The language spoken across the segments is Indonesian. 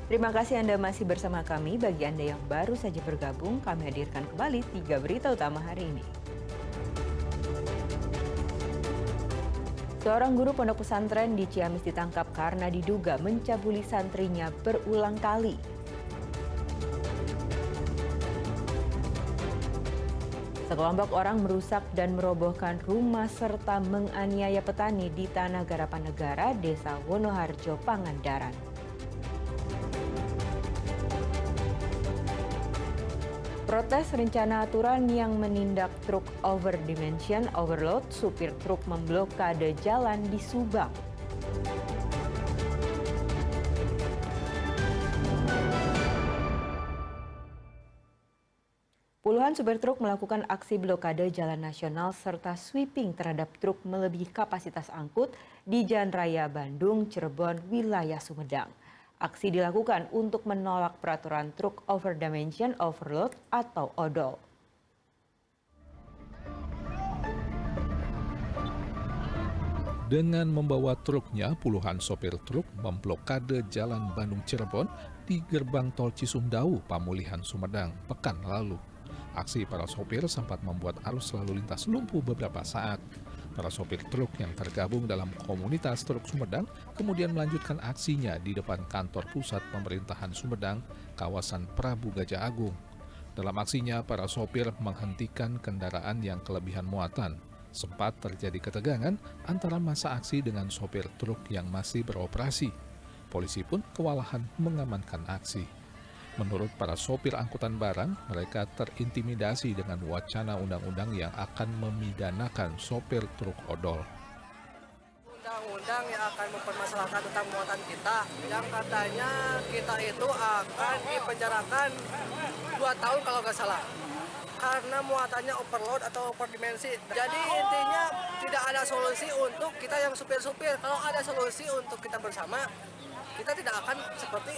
Terima kasih Anda masih bersama kami. Bagi Anda yang baru saja bergabung, kami hadirkan kembali 3 berita utama hari ini. Seorang guru pondok pesantren di Ciamis ditangkap karena diduga mencabuli santrinya berulang kali. Sekelompok orang merusak dan merobohkan rumah serta menganiaya petani di Tanah Garapan Negara, Desa Wonoharjo, Pangandaran. Protes rencana aturan yang menindak truk overdimension overload, supir truk memblokade jalan di Subang. Puluhan supir truk melakukan aksi blokade jalan nasional serta sweeping terhadap truk melebihi kapasitas angkut di Jalan Raya Bandung, Cirebon, wilayah Sumedang. Aksi dilakukan untuk menolak peraturan truk overdimension overload atau ODO. Dengan membawa truknya, puluhan sopir truk memblokade jalan Bandung-Cirebon di gerbang tol Cisumdawu, Pamulihan, Sumedang, pekan lalu. Aksi para sopir sempat membuat arus lalu lintas lumpuh beberapa saat. Para sopir truk yang tergabung dalam komunitas truk Sumedang kemudian melanjutkan aksinya di depan kantor pusat pemerintahan Sumedang, kawasan Prabu Gajah Agung. Dalam aksinya, para sopir menghentikan kendaraan yang kelebihan muatan. Sempat terjadi ketegangan antara massa aksi dengan sopir truk yang masih beroperasi. Polisi pun kewalahan mengamankan aksi. Menurut para sopir angkutan barang, mereka terintimidasi dengan wacana undang-undang yang akan memidanakan sopir truk odol. Undang-undang yang akan mempermasalahkan tentang muatan kita, yang katanya kita itu akan dipenjarakan 2 tahun kalau nggak salah. Karena muatannya overload atau overdimensi. Jadi intinya tidak ada solusi untuk kita yang supir-supir. Kalau ada solusi untuk kita bersama, kita tidak akan seperti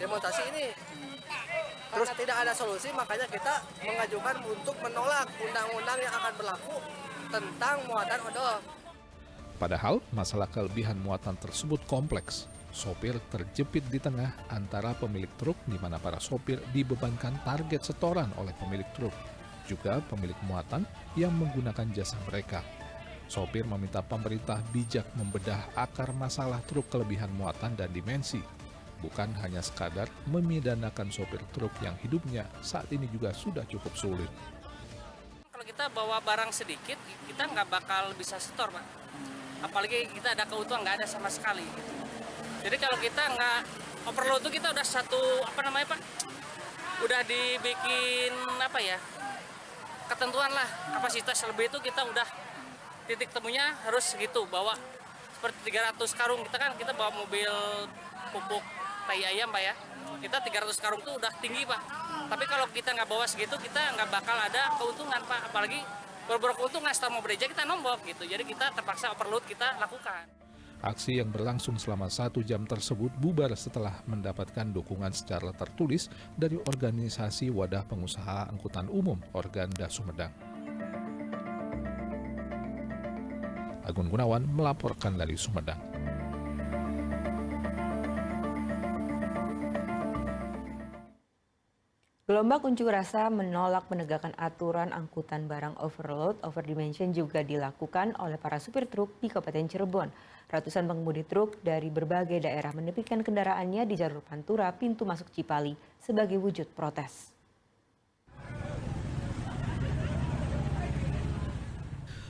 demonstrasi ini. Terus tidak ada solusi, makanya kita mengajukan untuk menolak undang-undang yang akan berlaku tentang muatan odol. Padahal masalah kelebihan muatan tersebut kompleks. Sopir terjepit di tengah antara pemilik truk di mana para sopir dibebankan target setoran oleh pemilik truk, juga pemilik muatan yang menggunakan jasa mereka. Sopir meminta pemerintah bijak membedah akar masalah truk kelebihan muatan dan dimensi, bukan hanya sekadar memidanakan sopir truk yang hidupnya saat ini juga sudah cukup sulit. Kalau kita bawa barang sedikit, kita nggak bakal bisa setor, Pak. Apalagi kita ada keuntungan, nggak ada sama sekali. Gitu. Jadi kalau kita nggak overload itu kita udah Pak? Udah dibikin ketentuan lah, kapasitas lebih itu kita udah titik temunya harus segitu, bawa seperti 300 karung. Kita bawa mobil pupuk tai ayam, Pak ya. Kita 300 karung itu udah tinggi, Pak. Tapi kalau kita nggak bawa segitu, kita nggak bakal ada keuntungan, Pak. Apalagi berkeuntungan setelah mau bereja kita nombok gitu. Jadi kita terpaksa overload kita lakukan. Aksi yang berlangsung selama 1 jam tersebut bubar setelah mendapatkan dukungan secara tertulis dari organisasi Wadah Pengusaha Angkutan Umum Organda Sumedang. Agun Gunawan melaporkan dari Sumedang. Gelombang unjuk rasa menolak penegakan aturan angkutan barang overload, overdimension juga dilakukan oleh para supir truk di Kabupaten Cirebon. Ratusan pengemudi truk dari berbagai daerah menepikan kendaraannya di jalur Pantura, pintu masuk Cipali, sebagai wujud protes.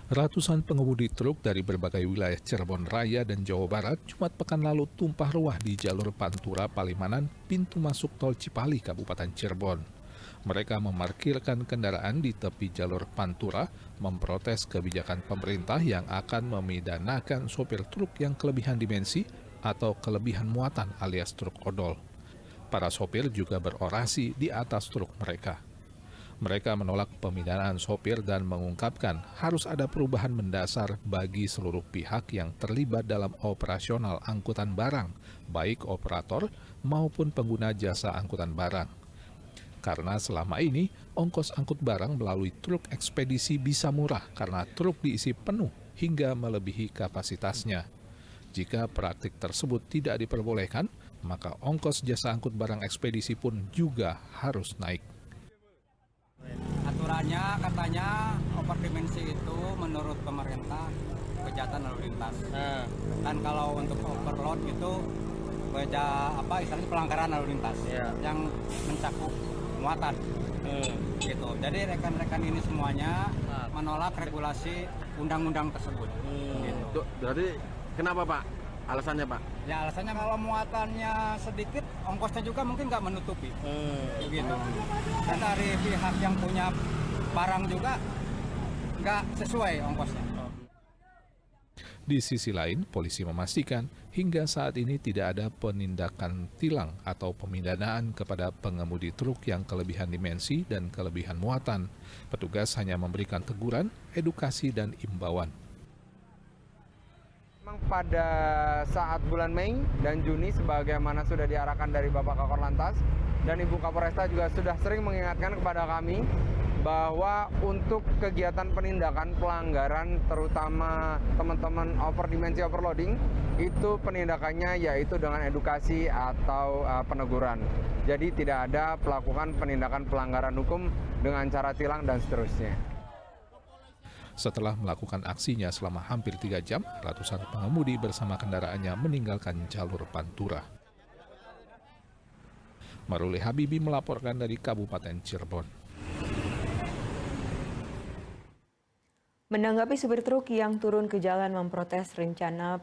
Ratusan pengemudi truk dari berbagai wilayah Cirebon Raya dan Jawa Barat Jumat pekan lalu tumpah ruah di jalur Pantura Palimanan, pintu masuk tol Cipali, Kabupaten Cirebon. Mereka memarkirkan kendaraan di tepi jalur Pantura, memprotes kebijakan pemerintah yang akan memidanakan sopir truk yang kelebihan dimensi atau kelebihan muatan alias truk odol. Para sopir juga berorasi di atas truk mereka. Mereka menolak pemidanaan sopir dan mengungkapkan harus ada perubahan mendasar bagi seluruh pihak yang terlibat dalam operasional angkutan barang, baik operator maupun pengguna jasa angkutan barang. Karena selama ini, ongkos angkut barang melalui truk ekspedisi bisa murah karena truk diisi penuh hingga melebihi kapasitasnya. Jika praktik tersebut tidak diperbolehkan, maka ongkos jasa angkut barang ekspedisi pun juga harus naik. Aturannya katanya overdimensi itu menurut pemerintah kejahatan lalu lintas. Dan kalau untuk overload itu istilahnya pelanggaran lalu lintas yang mencakup muatan. Gitu. Jadi rekan-rekan ini semuanya menolak regulasi undang-undang tersebut. Gitu. Berarti kenapa Pak? Alasannya Pak? Ya alasannya kalau muatannya sedikit, ongkosnya juga mungkin nggak menutupi. Gitu. Dan dari pihak yang punya barang juga nggak sesuai ongkosnya. Di sisi lain, polisi memastikan hingga saat ini tidak ada penindakan tilang atau pemindanaan kepada pengemudi truk yang kelebihan dimensi dan kelebihan muatan. Petugas hanya memberikan teguran, edukasi, dan imbauan. Memang pada saat bulan Mei dan Juni sebagaimana sudah diarahkan dari Bapak Kakor Lantas dan Ibu Kapolresta juga sudah sering mengingatkan kepada kami bahwa untuk kegiatan penindakan pelanggaran terutama teman-teman overdimensi overloading itu penindakannya yaitu dengan edukasi atau peneguran. Jadi tidak ada melakukan penindakan pelanggaran hukum dengan cara tilang dan seterusnya. Setelah melakukan aksinya selama hampir 3 jam, ratusan pengemudi bersama kendaraannya meninggalkan jalur Pantura. Maruli Habibi melaporkan dari Kabupaten Cirebon. Menanggapi supir truk yang turun ke jalan memprotes rencana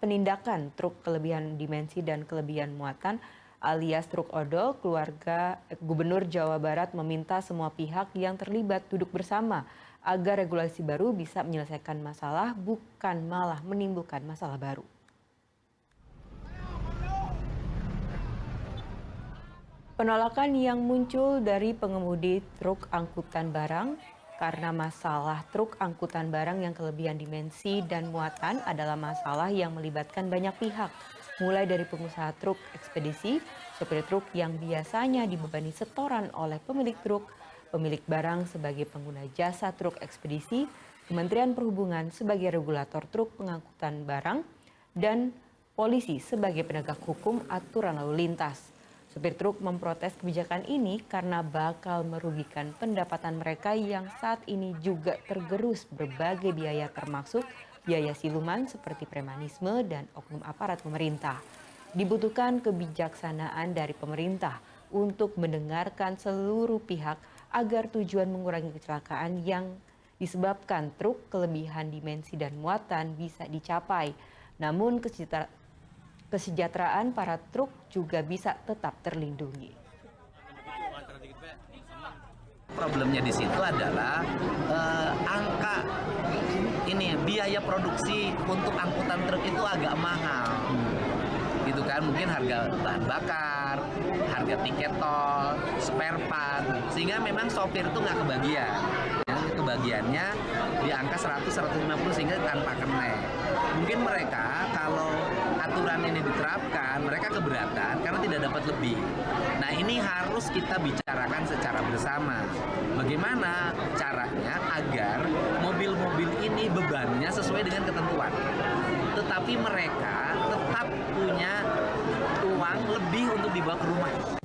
penindakan truk kelebihan dimensi dan kelebihan muatan alias truk odol, keluarga Gubernur Jawa Barat meminta semua pihak yang terlibat duduk bersama agar regulasi baru bisa menyelesaikan masalah, bukan malah menimbulkan masalah baru. Penolakan yang muncul dari pengemudi truk angkutan barang karena masalah truk angkutan barang yang kelebihan dimensi dan muatan adalah masalah yang melibatkan banyak pihak, mulai dari pengusaha truk ekspedisi, sopir truk yang biasanya dibebani setoran oleh pemilik truk, pemilik barang sebagai pengguna jasa truk ekspedisi, Kementerian Perhubungan sebagai regulator truk pengangkutan barang, dan polisi sebagai penegak hukum aturan lalu lintas. Supir truk memprotes kebijakan ini karena bakal merugikan pendapatan mereka yang saat ini juga tergerus berbagai biaya termasuk biaya siluman seperti premanisme dan oknum aparat pemerintah. Dibutuhkan kebijaksanaan dari pemerintah untuk mendengarkan seluruh pihak agar tujuan mengurangi kecelakaan yang disebabkan truk kelebihan dimensi dan muatan bisa dicapai. Namun kesejahteraan para truk juga bisa tetap terlindungi. Problemnya di situ adalah angka biaya produksi untuk angkutan truk itu agak mahal. Gitu kan, mungkin harga bahan bakar, harga tiket tol, spare part, sehingga memang sopir itu nggak kebagian. Kebagiannya di angka 100-150 sehingga tanpa kena. Mungkin mereka kalau aturan ini diterapkan, mereka keberatan karena tidak dapat lebih. Nah ini harus kita bicarakan secara bersama. Bagaimana caranya agar mobil-mobil ini bebannya sesuai dengan ketentuan. Tetapi mereka tetap punya uang lebih untuk dibawa ke rumah.